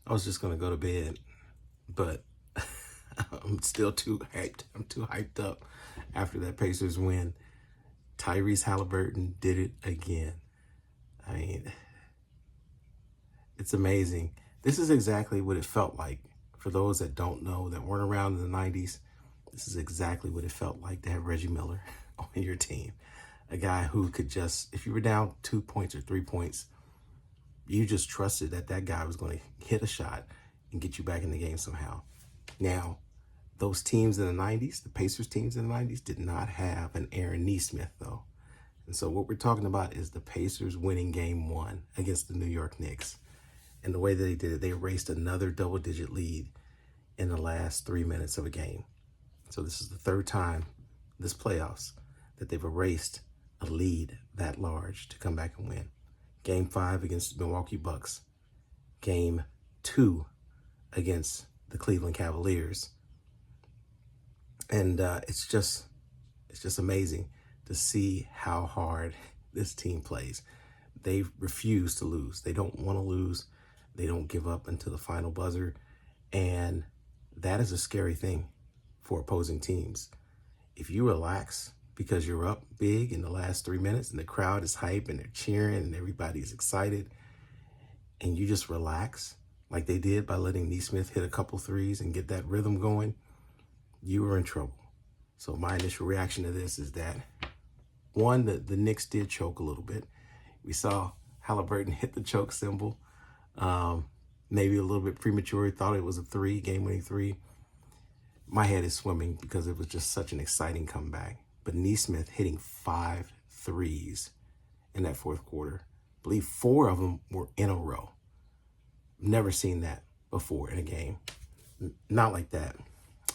I was just gonna go to bed, but I'm still too hyped. I'm too hyped up after that Pacers win. Tyrese Haliburton did it again. I mean, it's amazing. This is exactly what it felt like. For those that don't know, that weren't around in the 90s, this is exactly what it felt like to have Reggie Miller on your team. A guy who could just, if you were down 2 points or 3 points, you just trusted that that guy was going to hit a shot and get you back in the game somehow. Now, those teams in the 90s, the Pacers teams in the 90s, did not have an Aaron Nesmith, though. And so what we're talking about is the Pacers winning game 1 against the New York Knicks. And the way that they did it, they erased another double-digit lead in the last 3 minutes of a game. So this is the third time this playoffs that they've erased a lead that large to come back and win. Game 5 against the Milwaukee Bucks. Game 2 against the Cleveland Cavaliers. And it's just amazing to see how hard this team plays. They refuse to lose. They don't want to lose. They don't give up until the final buzzer. And that is a scary thing for opposing teams. If you relax because you're up big in the last 3 minutes and the crowd is hype and they're cheering and everybody's excited, and you just relax like they did by letting Nesmith hit a couple threes and get that rhythm going, you are in trouble. So my initial reaction to this is that, one, the Knicks did choke a little bit. We saw Haliburton hit the choke symbol. Maybe a little bit premature. He thought it was a game-winning three. My head is swimming because it was just such an exciting comeback. But Nesmith hitting 5 threes in that fourth quarter. I believe 4 of them were in a row. Never seen that before in a game. Not like that.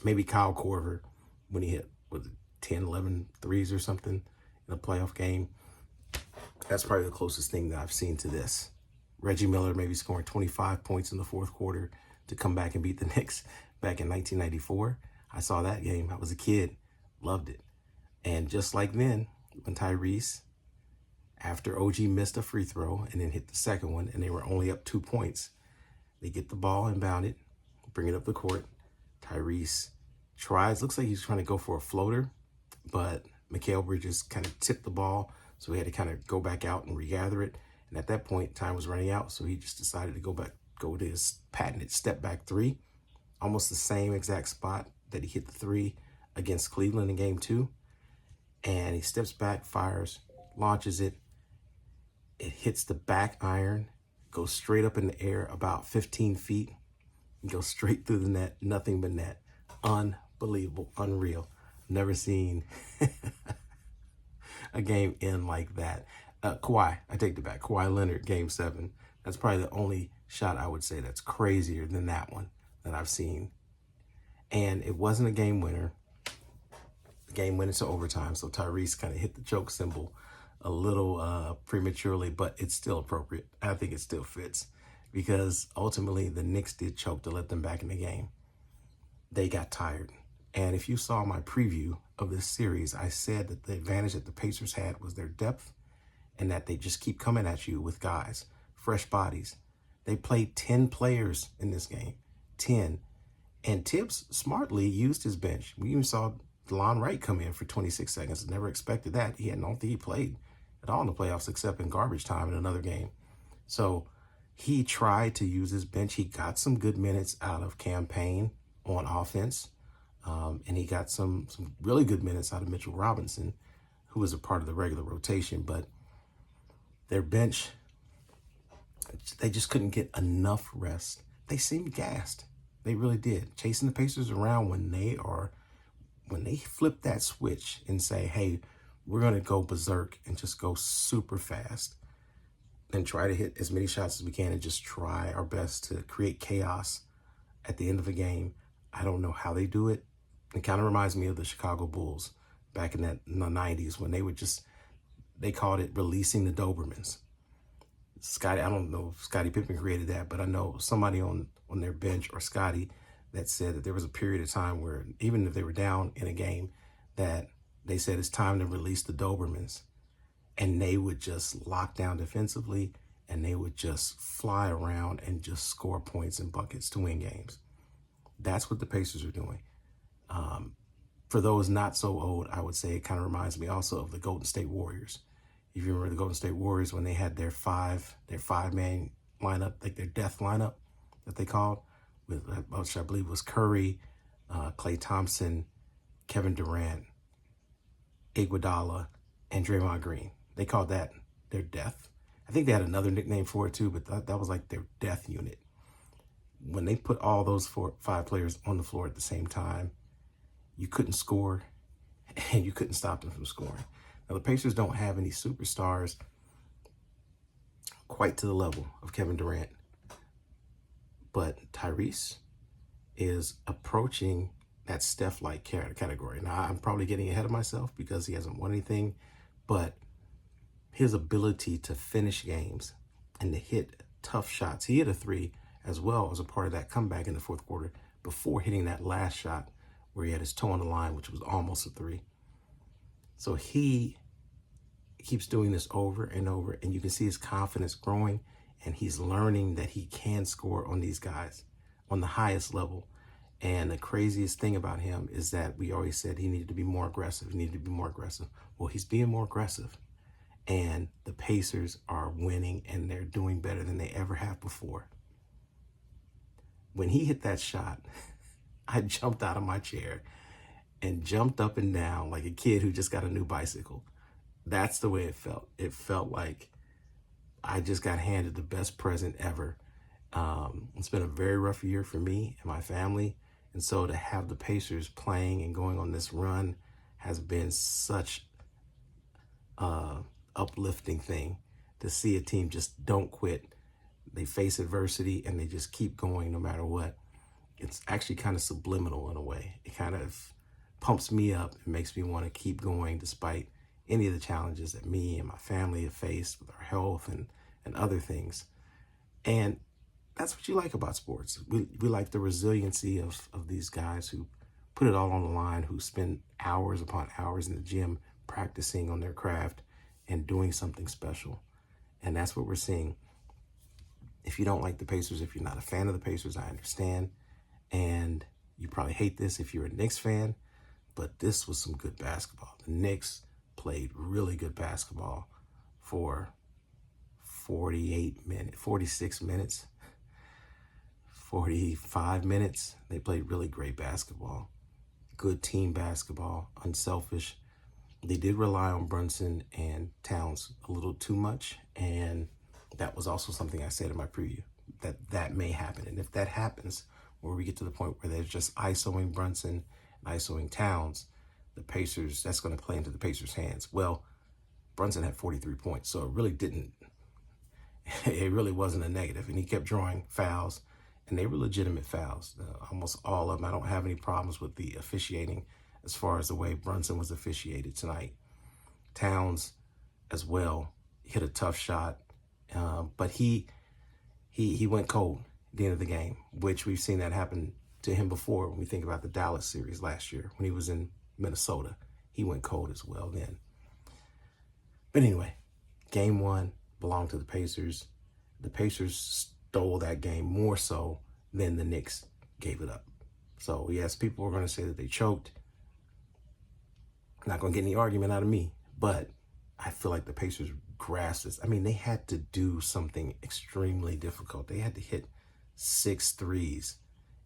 Maybe Kyle Korver when he hit, was it 10, 11 threes or something in a playoff game. That's probably the closest thing that I've seen to this. Reggie Miller maybe scoring 25 points in the fourth quarter to come back and beat the Knicks back in 1994. I saw that game. I was a kid. Loved it. And just like then, when Tyrese, after OG missed a free throw and then hit the second one, and they were only up 2 points, they get the ball inbounded, bring it up the court. Tyrese tries, looks like he's trying to go for a floater, but Mikal Bridges kind of tipped the ball, so he had to kind of go back out and regather it. And at that point, time was running out, so he just decided to go to his patented step back three, almost the same exact spot that he hit the three against Cleveland in game 2. And he steps back, fires, launches it. It hits the back iron, goes straight up in the air about 15 feet, and goes straight through the net, nothing but net. Unbelievable, unreal. Never seen a game end like that. Kawhi, I take it back. Kawhi Leonard, game 7. That's probably the only shot I would say that's crazier than that one that I've seen. And it wasn't a game winner. The game went into overtime, so Tyrese kind of hit the choke symbol a little prematurely, but it's still appropriate. I think it still fits because ultimately the Knicks did choke to let them back in the game. They got tired. And if you saw my preview of this series, I said that the advantage that the Pacers had was their depth and that they just keep coming at you with guys, fresh bodies. They played 10 players in this game, 10. And Tibbs smartly used his bench. We even saw DeLon Wright come in for 26 seconds. Never expected that. I don't think he played at all in the playoffs except in garbage time in another game. So he tried to use his bench. He got some good minutes out of Campaign on offense. And he got some really good minutes out of Mitchell Robinson, who was a part of the regular rotation. But their bench, they just couldn't get enough rest. They seemed gassed. They really did. Chasing the Pacers around when they flip that switch and say, hey, we're going to go berserk and just go super fast and try to hit as many shots as we can and just try our best to create chaos at the end of a game. I don't know how they do it. It kind of reminds me of the Chicago Bulls back in the 90s when they called it releasing the Dobermans. Scotty, I don't know if Scottie Pippen created that, but I know somebody on their bench or Scotty that said that there was a period of time where even if they were down in a game that they said it's time to release the Dobermans, and they would just lock down defensively and they would just fly around and just score points and buckets to win games. That's what the Pacers are doing. For those not so old, I would say it kind of reminds me also of the Golden State Warriors. If you remember the Golden State Warriors when they had their five-man lineup, like their death lineup that they called, which I believe was Curry, Klay Thompson, Kevin Durant, Iguodala, and Draymond Green. They called that their death. I think they had another nickname for it too, but that was like their death unit. When they put all those 5 players on the floor at the same time, you couldn't score and you couldn't stop them from scoring. Now, the Pacers don't have any superstars quite to the level of Kevin Durant, but Tyrese is approaching that Steph-like category. Now, I'm probably getting ahead of myself because he hasn't won anything, but his ability to finish games and to hit tough shots. He hit a 3 as well as a part of that comeback in the fourth quarter before hitting that last shot where he had his toe on the line, which was almost a 3. So he keeps doing this over and over, and you can see his confidence growing, and he's learning that he can score on these guys on the highest level. And the craziest thing about him is that we always said he needed to be more aggressive. He needed to be more aggressive. Well, he's being more aggressive. And the Pacers are winning, and they're doing better than they ever have before. When he hit that shot, I jumped out of my chair and jumped up and down like a kid who just got a new bicycle. That's the way it felt. It felt like I just got handed the best present ever. It's been a very rough year for me and my family. And so to have the Pacers playing and going on this run has been such an uplifting thing to see a team just don't quit. They face adversity and they just keep going no matter what. It's actually kind of subliminal in a way. It kind of pumps me up and makes me want to keep going despite any of the challenges that me and my family have faced with our health and other things. And that's what you like about sports. We like the resiliency of these guys who put it all on the line, who spend hours upon hours in the gym practicing on their craft and doing something special. And that's what we're seeing. If you don't like the Pacers, if you're not a fan of the Pacers, I understand. And you probably hate this if you're a Knicks fan, but this was some good basketball. The Knicks played really good basketball for 46 minutes, 45 minutes. They played really great basketball, good team basketball, unselfish. They did rely on Brunson and Towns a little too much, and that was also something I said in my preview, that may happen. And if that happens, where we get to the point where they're just isoing Brunson and isoing Towns, the Pacers, that's going to play into the Pacers' hands. Well, Brunson had 43 points, so it really wasn't a negative. And he kept drawing fouls, and they were legitimate fouls, almost all of them. I don't have any problems with the officiating as far as the way Brunson was officiated tonight. Towns as well hit a tough shot, but he went cold at the end of the game, which we've seen that happen to him before. When we think about the Dallas series last year, when he was in Minnesota, he went cold as well then. But anyway, game 1 belonged to the Pacers. The Pacers stole that game more so than the Knicks gave it up. So yes, people are going to say that they choked. Not going to get any argument out of me, but I feel like the Pacers grasped this. I mean, they had to do something extremely difficult. They had to hit 6 threes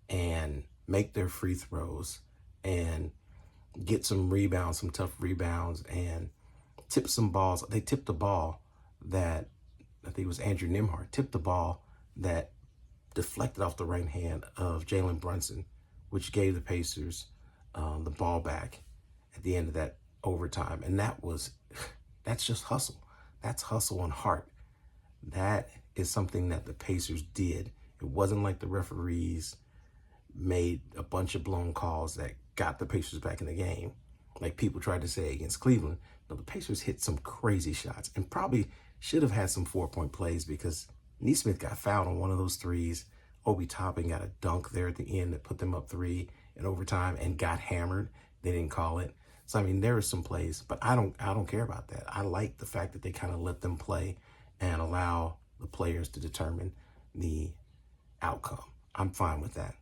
and make their free throws and get some rebounds, some tough rebounds, and tip some balls. They tipped the ball that, I think it was Andrew Nembhard, tipped the ball that deflected off the right hand of Jalen Brunson, which gave the Pacers the ball back at the end of that overtime. And that's just hustle. That's hustle and heart. That is something that the Pacers did. It wasn't like the referees made a bunch of blown calls that got the Pacers back in the game, like people tried to say against Cleveland. No, the Pacers hit some crazy shots and probably should have had some 4-point plays because Nesmith got fouled on one of those threes. Obi Toppin got a dunk there at the end that put them up 3 in overtime and got hammered. They didn't call it. So, I mean, there are some plays, but I don't care about that. I like the fact that they kind of let them play and allow the players to determine the outcome. I'm fine with that.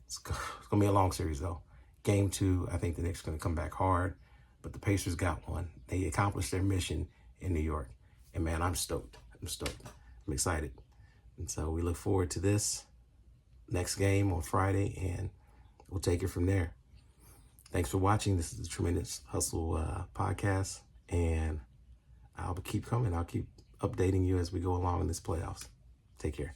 It's going to be a long series, though. Game 2, I think the Knicks are going to come back hard, but the Pacers got one. They accomplished their mission in New York. And, man, I'm stoked. I'm excited. And so we look forward to this next game on Friday, and we'll take it from there. Thanks for watching. This is the Tremendous Hustle podcast, and I'll keep coming. I'll keep updating you as we go along in this playoffs. Take care.